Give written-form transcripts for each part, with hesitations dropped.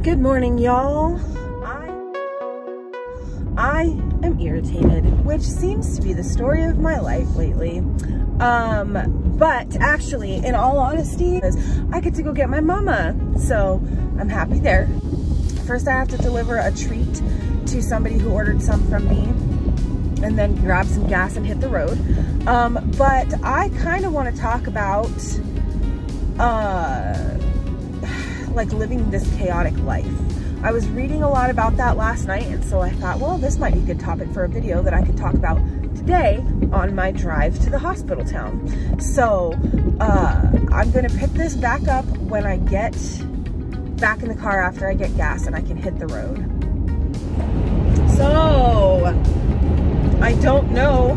Good morning, y'all. I am irritated, which seems to be the story of my life lately. But actually, in all honesty, I get to go get my mama, so I'm happy there. First, I have to deliver a treat to somebody who ordered some from me, and then grab some gas and hit the road. But I kind of want to talk about like living this chaotic life. I was reading a lot about that last night, and so I thought, well, this might be a good topic for a video that I could talk about today on my drive to the hospital town. So I'm gonna pick this back up when I get back in the car after I get gas and I can hit the road. So I don't know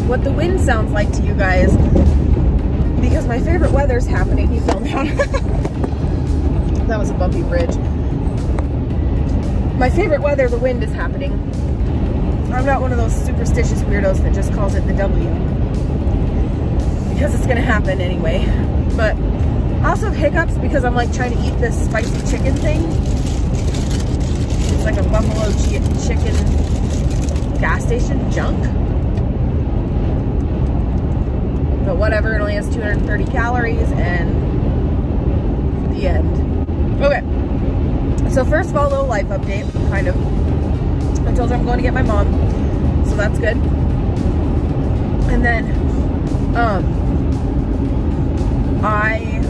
what the wind sounds like to you guys, because my favorite weather's happening. You fell down. That was a bumpy bridge. My favorite weather, the wind, is happening. I'm not one of those superstitious weirdos that just calls it the W, because it's gonna happen anyway. But I also have hiccups because I'm like trying to eat this spicy chicken thing. It's like a buffalo chicken gas station junk. But whatever, it only has 230 calories and the end. Okay, so first of all, a little life update, kind of. I told you I'm going to get my mom, so that's good. And then, I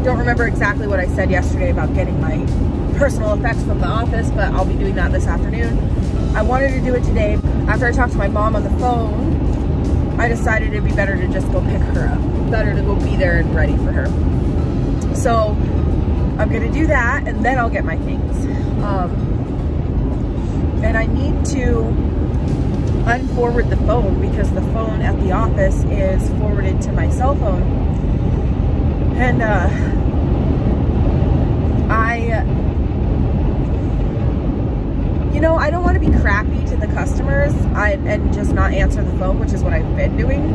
don't remember exactly what I said yesterday about getting my personal effects from the office, but I'll be doing that this afternoon. I wanted to do it today. After I talked to my mom on the phone, I decided it'd be better to just go pick her up. Better to go be there and ready for her. So I'm gonna do that, and then I'll get my things. And I need to unforward the phone, because the phone at the office is forwarded to my cell phone. And you know, I don't want to be crappy to the customers and just not answer the phone, which is what I've been doing.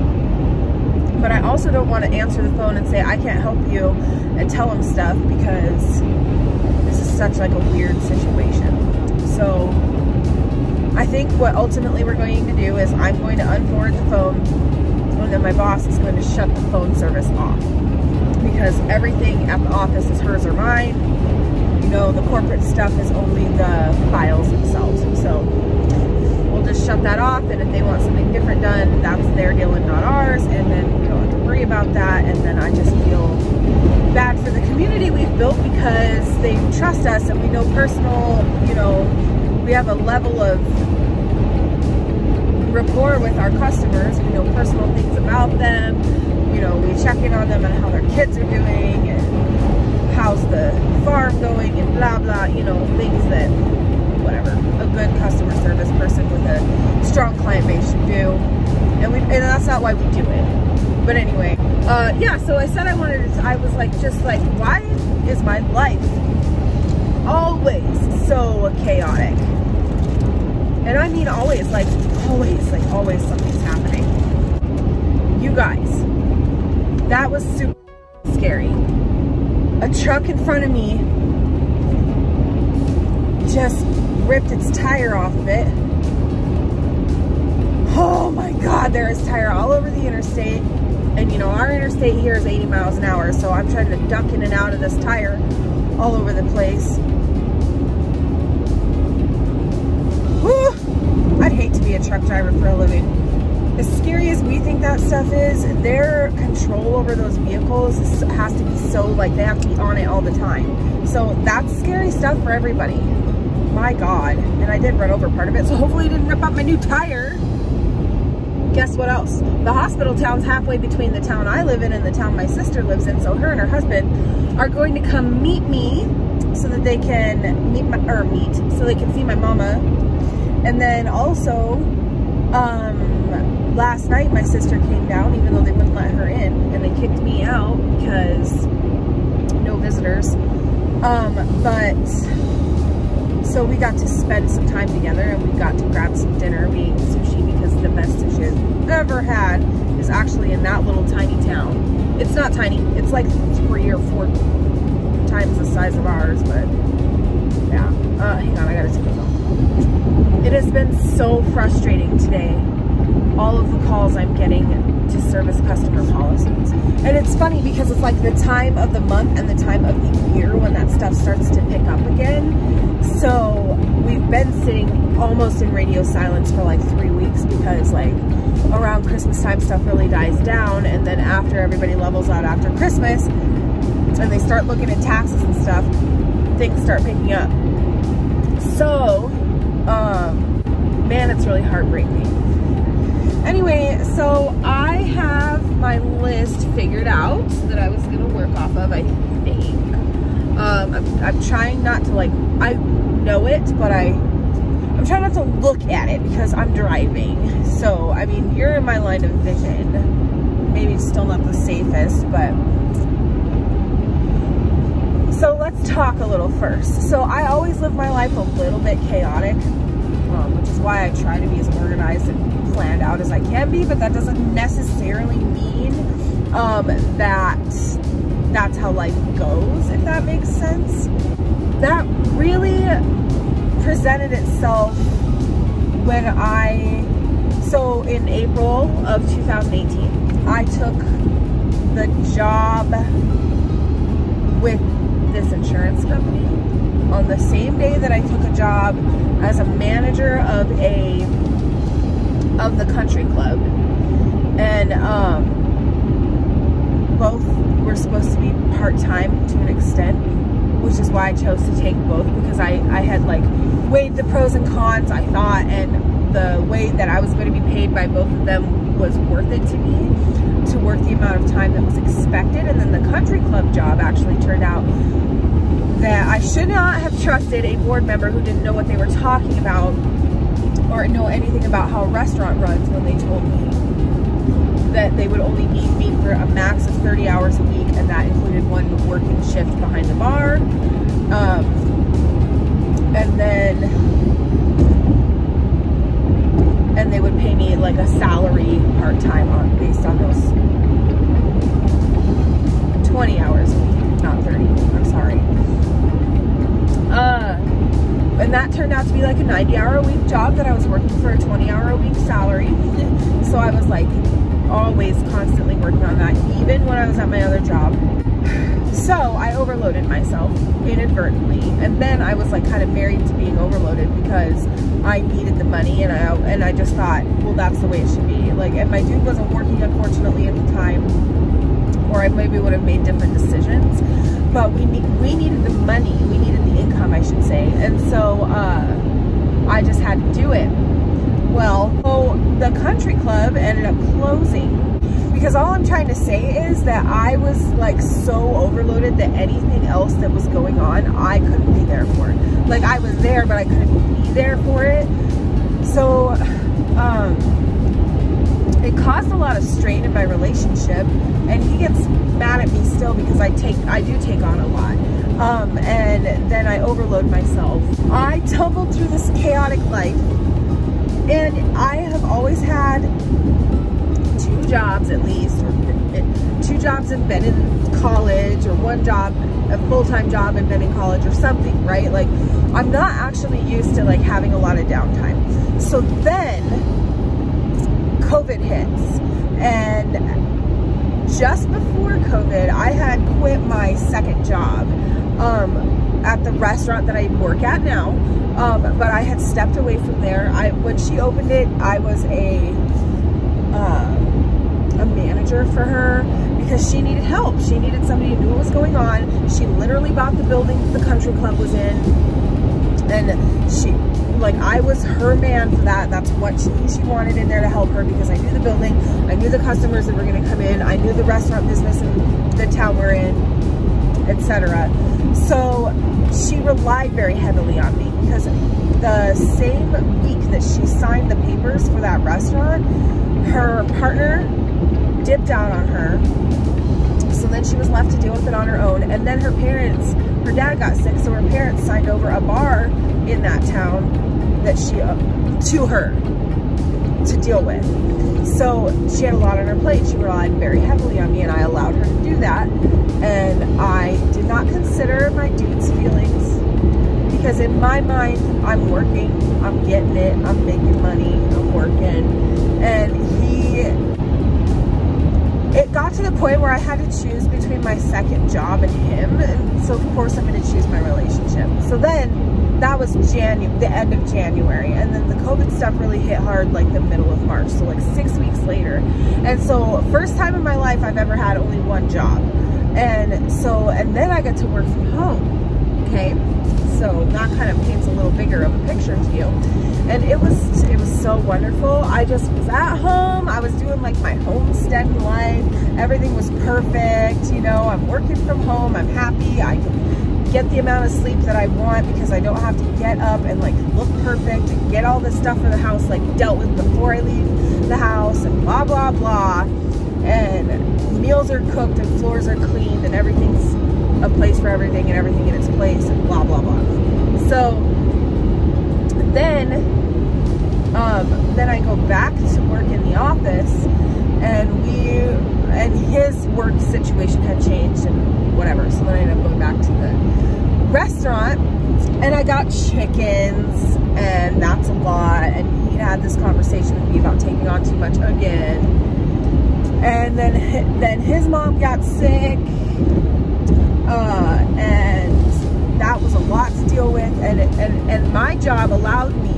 But I also don't want to answer the phone and say, I can't help you, and tell them stuff, because this is such like a weird situation. So I think what ultimately we're going to do is I'm going to unforward the phone, and then my boss is going to shut the phone service off, because everything at the office is hers or mine. You know, the corporate stuff is only the files themselves. So we'll just shut that off, and if they want something different done, that's their deal and not ours, and then we don't have to worry about that. And then I just feel bad for the community we've built, because they trust us, and we know personal, you know, we have a level of rapport with our customers. We know personal things about them. You know, we check in on them and how their kids are doing, and how's the farm going, and blah blah, you know, things that whatever a good customer service person with a strong client base should do. And that's not why we do it. But anyway, yeah, so I said I wanted to, I was like, just like, why is my life always so chaotic? And I mean always, like always something's happening. You guys, that was super scary. A truck in front of me just ripped its tire off of it. Oh my God, there is tire all over the interstate. And you know, our interstate here is 80 miles an hour, so I'm trying to duck in and out of this tire all over the place. Whew. I'd hate to be a truck driver for a living. As scary as we think that stuff is, their control over those vehicles has to be so, like, they have to be on it all the time. So that's scary stuff for everybody. My God. And I did run over part of it, so hopefully it didn't rip up my new tire. Guess what else? The hospital town's halfway between the town I live in and the town my sister lives in, so her and her husband are going to come meet me so that they can so they can see my mama. And then also, last night my sister came down, even though they wouldn't let her in, and they kicked me out because no visitors. But so we got to spend some time together, and we got to grab some dinner. We ate sushi, because the best sushi I've ever had is actually in that little tiny town. It's not tiny, it's like 3 or 4 times the size of ours, but yeah. Hang on, I gotta take a phone. It has been so frustrating today, all of the calls I'm getting to service customer policies. And it's funny because it's like the time of the month and the time of the year when that stuff starts to pick up again. So we've been sitting almost in radio silence for like 3 weeks because like around Christmas time stuff really dies down, and then after everybody levels out after Christmas and they start looking at taxes and stuff, things start picking up. So man, it's really heartbreaking. Anyway, so I have my list figured out that I was gonna work off of, I think. I'm trying not to, like, I know it, but I'm trying not to look at it because I'm driving. So, I mean, you're in my line of vision. Maybe it's still not the safest, but. So let's talk a little first. So I always live my life a little bit chaotic, which is why I try to be as organized and planned out as I can be, but that doesn't necessarily mean that's how life goes, if that makes sense. That really presented itself when so in April of 2018, I took the job with this insurance company on the same day that I took a job as a manager of the country club, and both were supposed to be part-time to an extent, which is why I chose to take both, because I had like weighed the pros and cons, I thought, and the way that I was going to be paid by both of them was worth it to me to work the amount of time that was expected. And then the country club job actually turned out that I should not have trusted a board member who didn't know what they were talking about or know anything about how a restaurant runs when they told me that they would only need me for a max of 30 hours a week, and that included one working shift behind the bar. And they would pay me like a salary part-time based on those 20 hours a week, not 30, I'm sorry. And that turned out to be like a 90-hour-a-week job that I was working for a 20-hour-a-week salary. So I was like always constantly working on that, even when I was at my other job. So I overloaded myself inadvertently, and then I was like kind of married to being overloaded because I needed the money, and I just thought, well, that's the way it should be. Like, and my dude wasn't working, unfortunately, at the time, or I maybe would have made different decisions. But we needed the money, we needed the income, I should say, and so I just had to do it. Well, the country club ended up closing, because all I'm trying to say is that I was like so overloaded that anything else that was going on, I couldn't be there for. Like, I was there, but I couldn't be there for it. So it caused a lot of strain in my relationship, and he gets mad at me still because I do take on a lot. And then I overload myself. I tumbled through this chaotic life, and I have always had 2 jobs at least, or 2 jobs and been in college, or 1 job, a full-time job and been in college or something, right? Like, I'm not actually used to like having a lot of downtime. So then COVID hits, and just before COVID, I had quit my second job at the restaurant that I work at now, but I had stepped away from there. When she opened it, I was a manager for her because she needed help. She needed somebody who knew what was going on. She literally bought the building the country club was in, and she, like, I was her man for that. That's what she wanted in there to help her, because I knew the building, I knew the customers that were going to come in, I knew the restaurant business in the town we're in, etc. So she relied very heavily on me, because the same week that she signed the papers for that restaurant, her partner dipped out on her, so then she was left to deal with it on her own. And then her dad got sick, so her parents signed over a bar in that town that to her. to deal with. So she had a lot on her plate. She relied very heavily on me, and I allowed her to do that. And I did not consider my dude's feelings, because in my mind, I'm working, I'm getting it, I'm making money, I'm working. And it got to the point where I had to choose between my second job and him. And so of course I'm going to choose my relationship. So then that was the end of January. And then the COVID stuff really hit hard like the middle of March. So like 6 weeks later. And so first time in my life I've ever had only one job. And then I got to work from home. Okay. So that kind of paints a little bigger of a picture to you. And it was so wonderful. I just was at home. I was doing like my homestead life. Everything was perfect. You know, I'm working from home. I'm happy. I can get the amount of sleep that I want because I don't have to get up and like look perfect and get all this stuff for the house like dealt with before I leave the house and blah, blah, blah. And meals are cooked and floors are cleaned and everything's a place for everything and everything in its place and blah, blah, blah. So then I go back to work in the office, and his work situation had changed and whatever. So then I ended up going back to the restaurant, and I got chickens, and that's a lot. And he had this conversation with me about taking on too much again. And then his mom got sick. And that was a lot to deal with, and my job allowed me,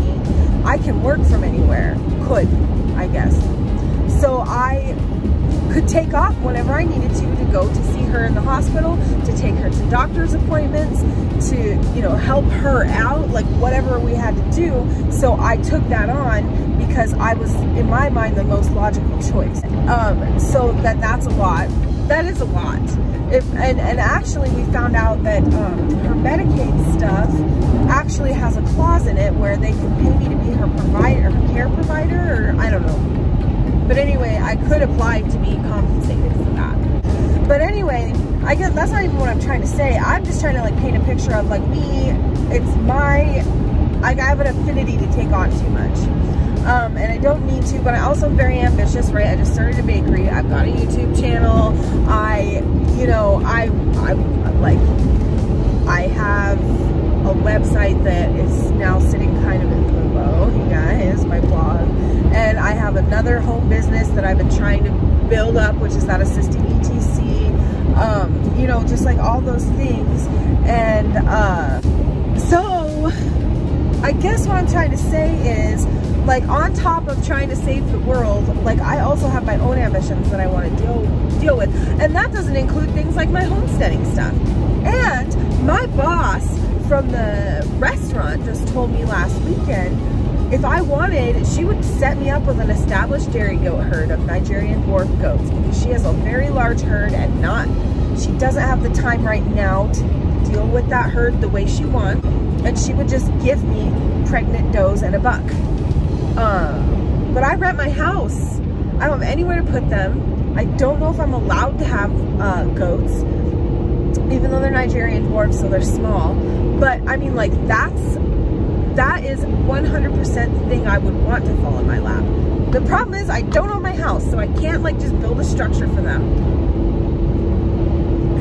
I can work from anywhere, I guess. So I could take off whenever I needed to go to see her in the hospital, to take her to doctor's appointments, to, you know, help her out, like whatever we had to do. So I took that on because I was, in my mind, the most logical choice. So that's a lot. That is a lot. And actually we found out that her Medicaid stuff actually has a clause in it where they can pay me to be her provider, her care provider, or I don't know. But anyway, I could apply to be compensated for that. But anyway, I guess that's not even what I'm trying to say. I'm just trying to like paint a picture of like me, I have an affinity to take on too much. And I don't need to, but I also am very ambitious, right? I just started a bakery. I've got a YouTube channel. I have a website that is now sitting kind of in limbo, you guys, my blog. And I have another home business that I've been trying to build up, which is that assisted ETC. You know, just like all those things. And so I guess what I'm trying to say is, like, on top of trying to save the world, like, I also have my own ambitions that I want to deal with. And that doesn't include things like my homesteading stuff. And my boss from the restaurant just told me last weekend, if I wanted, she would set me up with an established dairy goat herd of Nigerian dwarf goats, because she has a very large herd and she doesn't have the time right now to deal with that herd the way she wants. And she would just give me pregnant does and a buck. But I rent my house. I don't have anywhere to put them. I don't know if I'm allowed to have goats, even though they're Nigerian dwarfs, so they're small. But I mean, like, that is 100% the thing I would want to fall in my lap. The problem is I don't own my house, so I can't like just build a structure for them.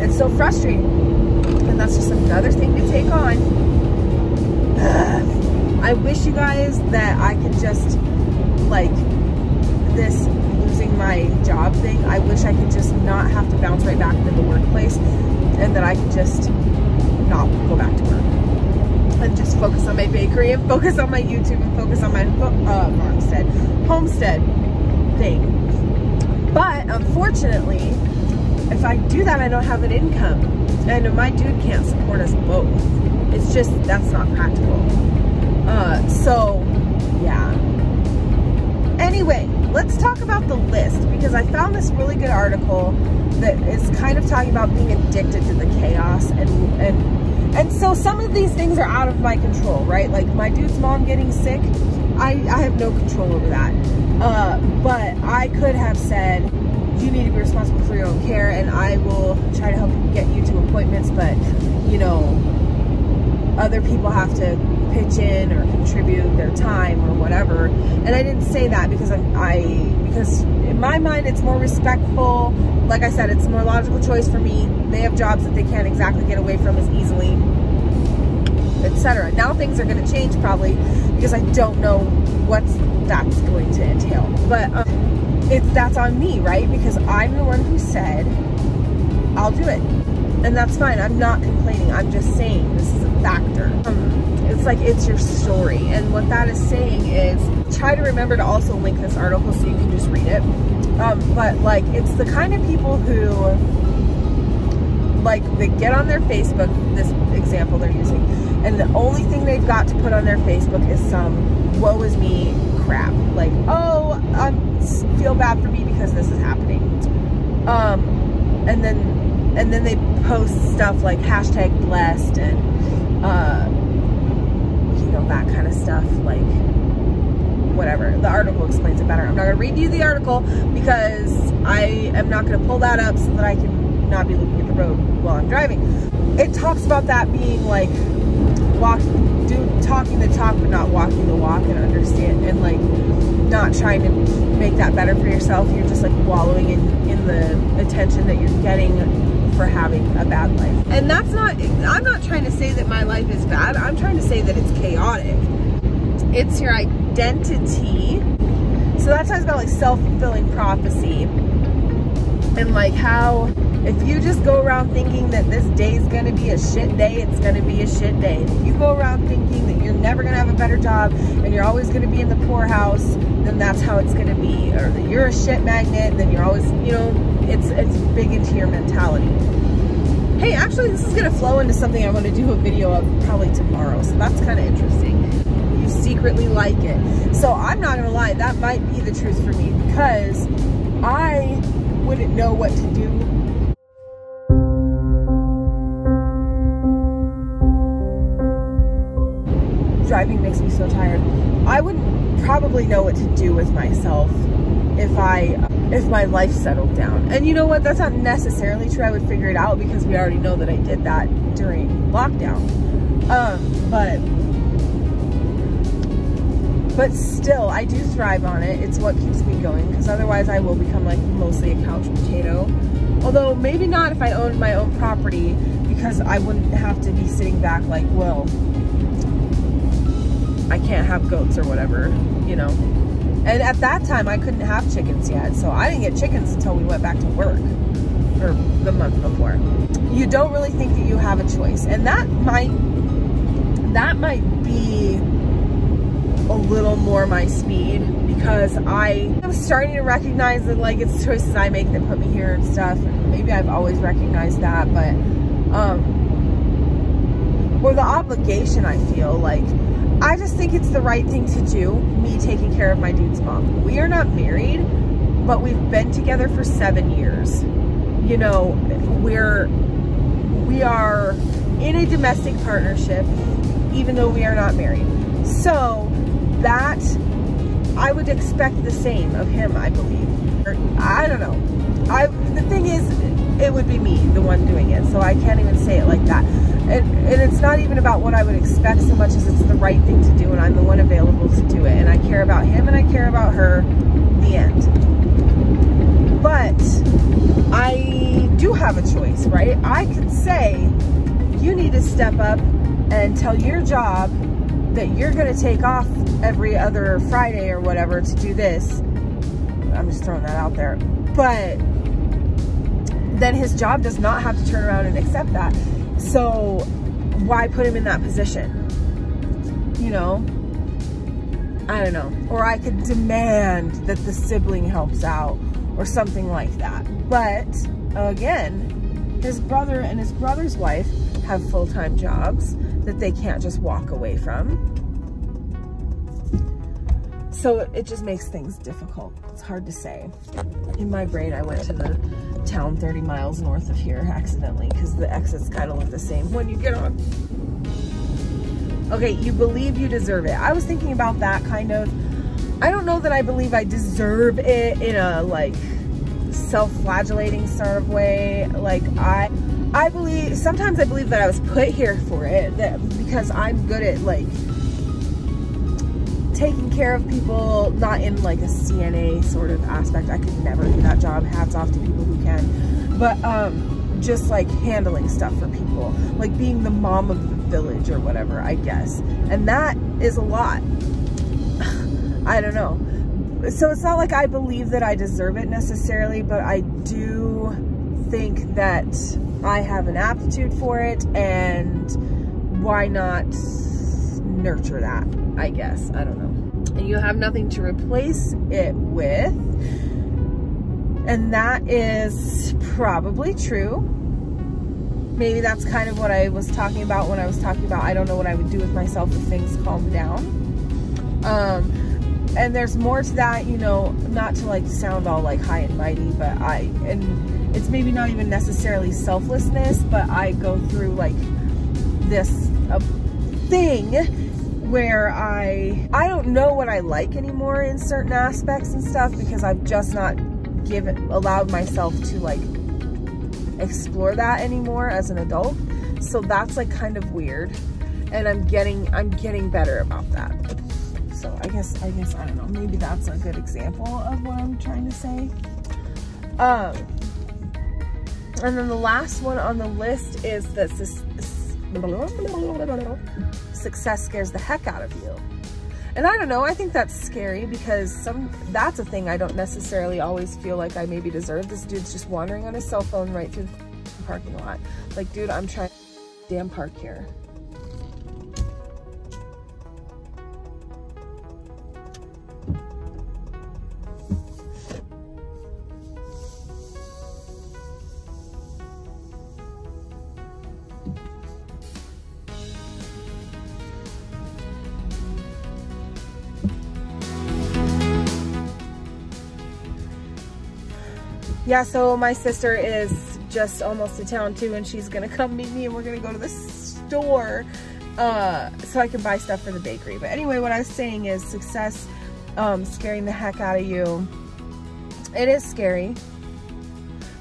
It's so frustrating. And that's just another thing to take on. I wish you guys that I could just, like, this losing my job thing, I wish I could just not have to bounce right back into the workplace, and that I could just not go back to work and just focus on my bakery and focus on my YouTube and focus on my homestead thing. But unfortunately, if I do that, I don't have an income, and my dude can't support us both. It's just, that's not practical. So yeah. Anyway, let's talk about the list, because I found this really good article that is kind of talking about being addicted to the chaos, and so some of these things are out of my control, right? Like my dude's mom getting sick, I have no control over that. But I could have said, you need to be responsible for your own care, and I will try to help get you to appointments, but you know, other people have to pitch in or contribute their time or whatever. And I didn't say that because because in my mind it's more respectful. Like I said, it's a more logical choice for me. They have jobs that they can't exactly get away from as easily, etc. Now things are going to change probably because I don't know what that's going to entail. But that's on me, right? Because I'm the one who said I'll do it. And that's fine. I'm not complaining. I'm just saying this is a factor. It's like, it's your story. And what that is saying is, try to remember to also link this article so you can just read it. But like, it's the kind of people who, like, they get on their Facebook, this example they're using, and the only thing they've got to put on their Facebook is some woe is me crap. Like, oh, I feel bad for me because this is happening. And then they post stuff like hashtag blessed and, you know, that kind of stuff, like, whatever. The article explains it better. I'm not going to read you the article because I am not going to pull that up so that I can not be looking at the road while I'm driving. It talks about that being like talking the talk but not walking the walk, and understand, and like not trying to make that better for yourself. You're just like wallowing in the attention that you're getting for having a bad life. And that's not, I'm not trying to say that my life is bad. I'm trying to say that it's chaotic. It's your identity. So that talks about like self-fulfilling prophecy, and like how if you just go around thinking that this day is going to be a shit day, it's going to be a shit day. If you go around thinking that you're never going to have a better job and you're always going to be in the poorhouse, then that's how it's going to be. Or that you're a shit magnet, then you're always, you know, it's big into your mentality. Hey, actually, this is going to flow into something I want to do a video of probably tomorrow. So that's kind of interesting. You secretly like it. So I'm not going to lie, that might be the truth for me, because I wouldn't know what to do. Driving makes me so tired. I wouldn't probably know what to do with myself if my life settled down. And you know what? That's not necessarily true. I would figure it out because we already know that I did that during lockdown. But still, I do thrive on it. It's what keeps me going, because otherwise I will become like mostly a couch potato. Although maybe not if I owned my own property, because I wouldn't have to be sitting back like, well, I can't have goats or whatever, you know. And at that time, I couldn't have chickens yet, so I didn't get chickens until we went back to work, or the month before. You don't really think that you have a choice, and that might be a little more my speed, because I am starting to recognize that like it's choices I make that put me here and stuff. And maybe I've always recognized that, but or the obligation I feel like. I just think it's the right thing to do, me taking care of my dude's mom. We are not married, but we've been together for 7 years. You know, we are in a domestic partnership, even though we are not married. So that, I would expect the same of him, I believe. Or, I don't know. The thing is, it would be me, the one doing it. So I can't even say it like that. And it's not even about what I would expect so much as it's the right thing to do, and I'm the one available to do it. And I care about him and I care about her, the end. But I do have a choice, right? I could say, you need to step up and tell your job that you're going to take off every other Friday or whatever to do this. I'm just throwing that out there. But then his job does not have to turn around and accept that. So why put him in that position? You know? I don't know. Or I could demand that the sibling helps out or something like that. But again, his brother and his brother's wife have full-time jobs that they can't just walk away from. So it just makes things difficult. It's hard to say. In my brain, I went to the town 30 miles north of here accidentally, because the exits kind of look the same when you get on. Okay, you believe you deserve it. I was thinking about that kind of. I don't know that I believe I deserve it in a like self-flagellating sort of way. Like I believe, sometimes I believe that I was put here for it, that because I'm good at like taking care of people, not in like a CNA sort of aspect. I could never do that job. Hats off to people who can. But just like handling stuff for people, like being the mom of the village or whatever, I guess. And that is a lot. I don't know. So it's not like I believe that I deserve it necessarily, but I do think that I have an aptitude for it, and why not nurture that, I guess. I don't know. And you have nothing to replace it with, and that is probably true. Maybe that's kind of what I was talking about when I was talking about I don't know what I would do with myself if things calmed down. And there's more to that, you know, not to like sound all like high and mighty, but and it's maybe not even necessarily selflessness, but I go through like this thing where I don't know what I like anymore in certain aspects and stuff, because I've just not allowed myself to like explore that anymore as an adult. So that's like kind of weird, and I'm getting better about that. So I guess I don't know, maybe that's a good example of what I'm trying to say. And then the last one on the list is that success scares the heck out of you. And I don't know, I think that's scary, because that's a thing I don't necessarily always feel like I maybe deserve. This dude's just wandering on his cell phone right through the parking lot. Like, dude, I'm trying to damn park here. Yeah, so my sister is just almost to town too, and she's gonna come meet me, and we're gonna go to the store so I can buy stuff for the bakery. But anyway, what I was saying is success scaring the heck out of you. It is scary,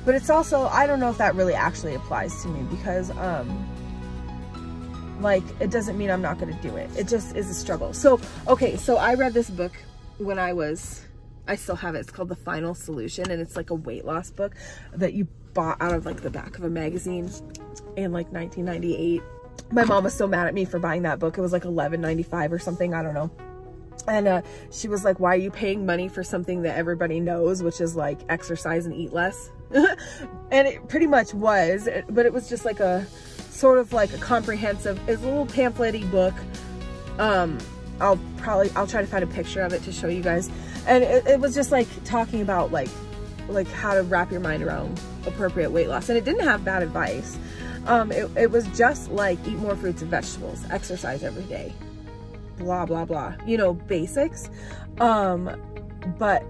but it's also, I don't know if that really actually applies to me, because like, it doesn't mean I'm not gonna do it. It just is a struggle. So, okay, so I read this book when I still have it. It's called The Final Solution, and it's like a weight loss book that you bought out of like the back of a magazine in like 1998. My mom was so mad at me for buying that book. It was like $11.95 or something, I don't know. And she was like, why are you paying money for something that everybody knows, which is like exercise and eat less? And it pretty much was, but it was just like a sort of like a comprehensive, it's a little pamphlet-y book. I'll try to find a picture of it to show you guys. And it was just like talking about like how to wrap your mind around appropriate weight loss. And it didn't have bad advice. It was just like eat more fruits and vegetables, exercise every day, blah, blah, blah, you know, basics. But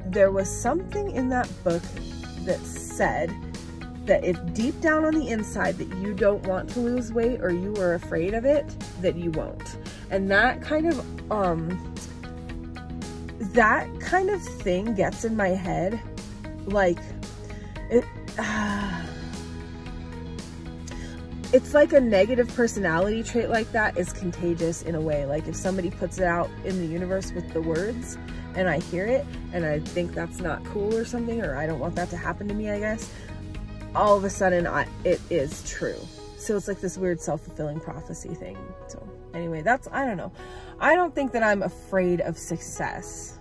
there was something in that book that said that if deep down on the inside that you don't want to lose weight, or you are afraid of it, that you won't. And that kind of thing gets in my head. Like, it's like a negative personality trait like that is contagious in a way. Like, if somebody puts it out in the universe with the words, and I hear it, and I think that's not cool or something, or I don't want that to happen to me, I guess, all of a sudden it is true. So it's like this weird self-fulfilling prophecy thing. So anyway, I don't know. I don't think that I'm afraid of success,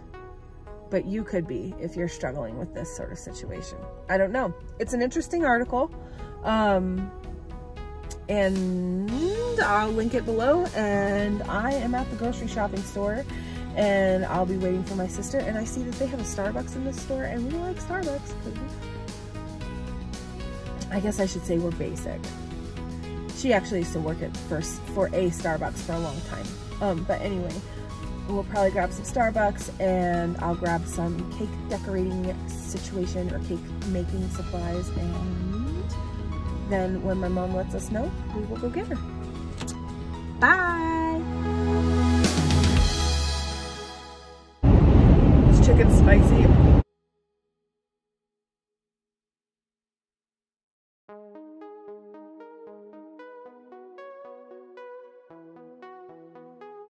but you could be if you're struggling with this sort of situation. I don't know. It's an interesting article. And I'll link it below. And I am at the grocery shopping store, and I'll be waiting for my sister. And I see that they have a Starbucks in this store, and we like Starbucks. I guess I should say we're basic. She actually used to work for a Starbucks for a long time. But anyway, we'll probably grab some Starbucks, and I'll grab some cake decorating situation or cake making supplies, and then when my mom lets us know, we will go get her. Bye! This chicken's spicy.